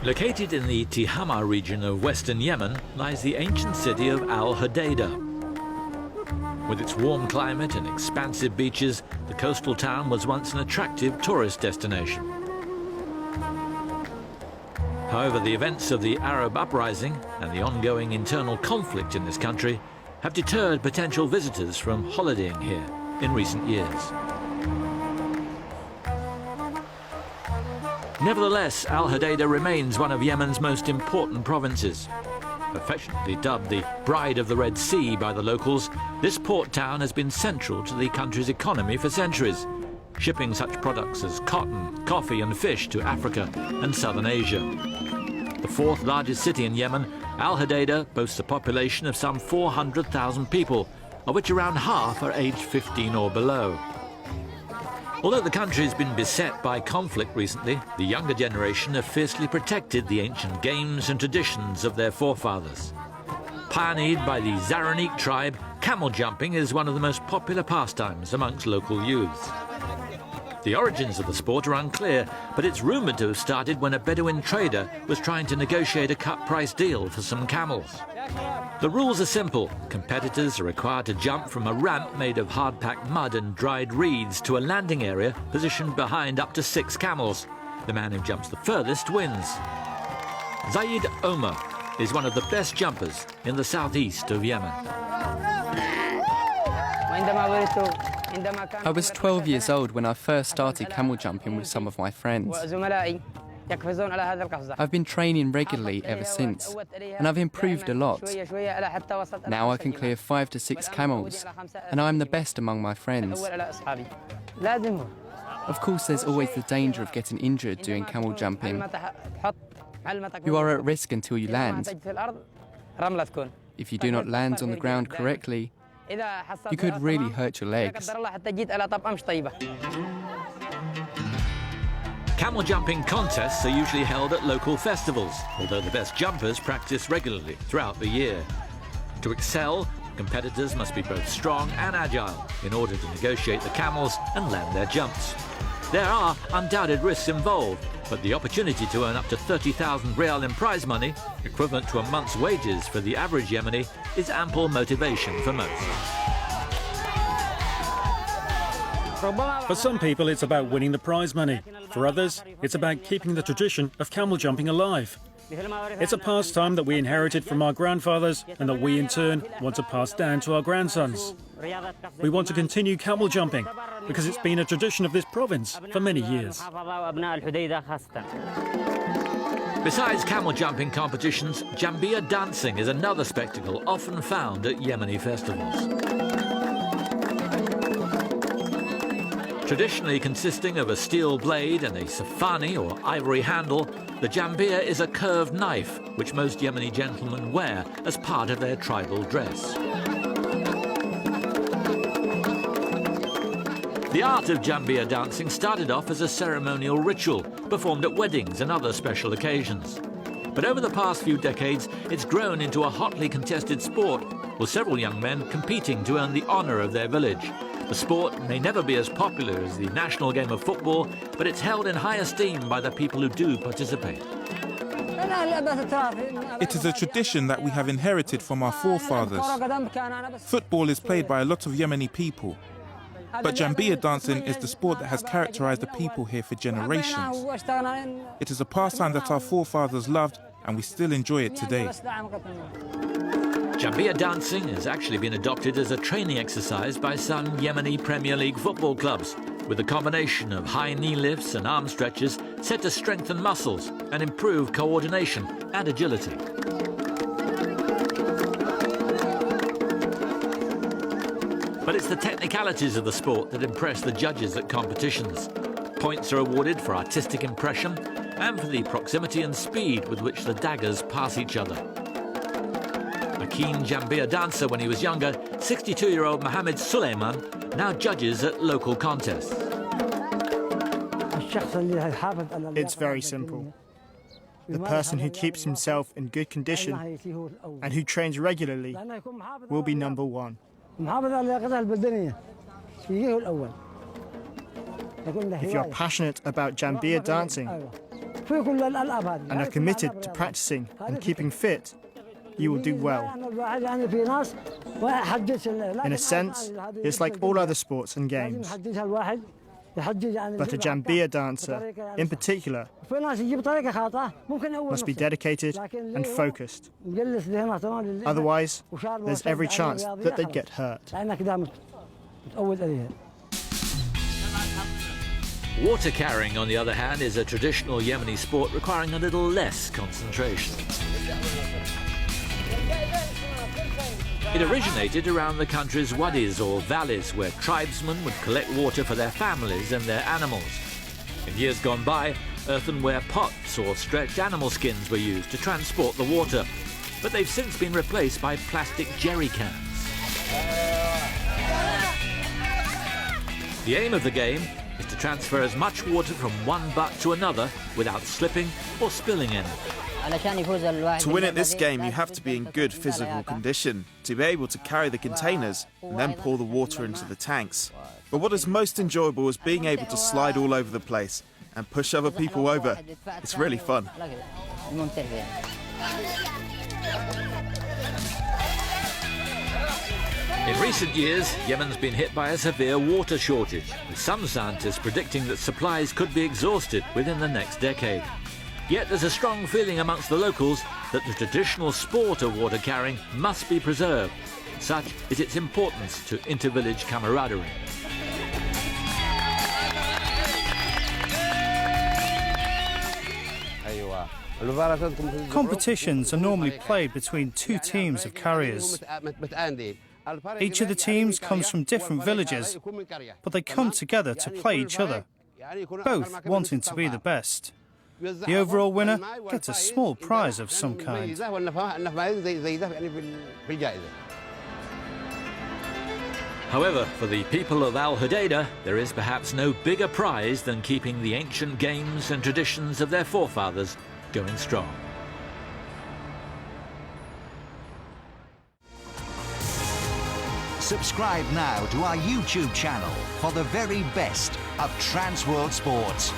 Located in the Tihama region of western Yemen lies the ancient city of Al-Hodeida. With its warm climate and expansive beaches, the coastal town was once an attractive tourist destination. However, the events of the Arab uprising and the ongoing internal conflict in this country have deterred potential visitors from holidaying here in recent years. Nevertheless, Al-Hodeida remains one of Yemen's most important provinces. Affectionately dubbed the Bride of the Red Sea by the locals, this port town has been central to the country's economy for centuries, shipping such products as cotton, coffee and fish to Africa and southern Asia. The fourth largest city in Yemen, Al-Hodeida boasts a population of some 400,000 people, of which around half are aged 15 or below. Although the country has been beset by conflict recently, the younger generation have fiercely protected the ancient games and traditions of their forefathers. Pioneered by the Zaraniq tribe, camel jumping is one of the most popular pastimes amongst local youths. The origins of the sport are unclear, but it's rumoured to have started when a Bedouin trader was trying to negotiate a cut-price deal for some camels. The rules are simple. Competitors are required to jump from a ramp made of hard-packed mud and dried reeds to a landing area positioned behind up to 6 camels. The man who jumps the furthest wins. Zaid Omar is one of the best jumpers in the southeast of Yemen. I was 12 years old when I first started camel jumping with some of my friends. I've been training regularly ever since, and I've improved a lot. Now I can clear 5 to 6 camels, and I'm the best among my friends. Of course, there's always the danger of getting injured doing camel jumping. You are at risk until you land. If you do not land on the ground correctly, you could really hurt your legs. Camel jumping contests are usually held at local festivals, although the best jumpers practice regularly throughout the year. To excel, competitors must be both strong and agile in order to negotiate the camels and land their jumps. There are undoubted risks involved, but the opportunity to earn up to 30,000 rial in prize money, equivalent to a month's wages for the average Yemeni, is ample motivation for most. For some people, it's about winning the prize money. For others, it's about keeping the tradition of camel jumping alive. It's a pastime that we inherited from our grandfathers and that we, in turn, want to pass down to our grandsons. We want to continue camel jumping because it's been a tradition of this province for many years. Besides camel jumping competitions, Jambia dancing is another spectacle often found at Yemeni festivals. Traditionally consisting of a steel blade and a safani or ivory handle, the jambia is a curved knife which most Yemeni gentlemen wear as part of their tribal dress. The art of jambia dancing started off as a ceremonial ritual performed at weddings and other special occasions. But over the past few decades, it's grown into a hotly contested sport, with several young men competing to earn the honour of their village. The sport may never be as popular as the national game of football, but it's held in high esteem by the people who do participate. It is a tradition that we have inherited from our forefathers. Football is played by a lot of Yemeni people, but Jambia dancing is the sport that has characterized the people here for generations. It is a pastime that our forefathers loved, and we still enjoy it today. Jambia dancing has actually been adopted as a training exercise by some Yemeni Premier League football clubs, with a combination of high knee lifts and arm stretches set to strengthen muscles and improve coordination and agility. But it's the technicalities of the sport that impress the judges at competitions. Points are awarded for artistic impression and for the proximity and speed with which the daggers pass each other. A keen Jambia dancer when he was younger, 62-year-old Mohammed Suleiman now judges at local contests. It's very simple. The person who keeps himself in good condition and who trains regularly will be number one. If you're passionate about Jambia dancing, and are committed to practicing and keeping fit, you will do well. In a sense, it's like all other sports and games. But a Jambia dancer, in particular, must be dedicated and focused. Otherwise, there's every chance that they'd get hurt. Water carrying, on the other hand, is a traditional Yemeni sport requiring a little less concentration. It originated around the country's wadis or valleys, where tribesmen would collect water for their families and their animals. In years gone by, earthenware pots or stretched animal skins were used to transport the water, but they've since been replaced by plastic jerry cans. The aim of the game is to transfer as much water from one butt to another without slipping or spilling any. To win at this game, you have to be in good physical condition to be able to carry the containers and then pour the water into the tanks. But what is most enjoyable is being able to slide all over the place and push other people over. It's really fun. In recent years, Yemen's been hit by a severe water shortage, with some scientists predicting that supplies could be exhausted within the next decade. Yet there's a strong feeling amongst the locals that the traditional sport of water carrying must be preserved. Such is its importance to inter-village camaraderie. Competitions are normally played between two teams of carriers. Each of the teams comes from different villages, but they come together to play each other, both wanting to be the best. The overall winner gets a small prize of some kind. However, for the people of Al Hudaydah, there is perhaps no bigger prize than keeping the ancient games and traditions of their forefathers going strong. Subscribe now to our YouTube channel for the very best of Trans World Sports.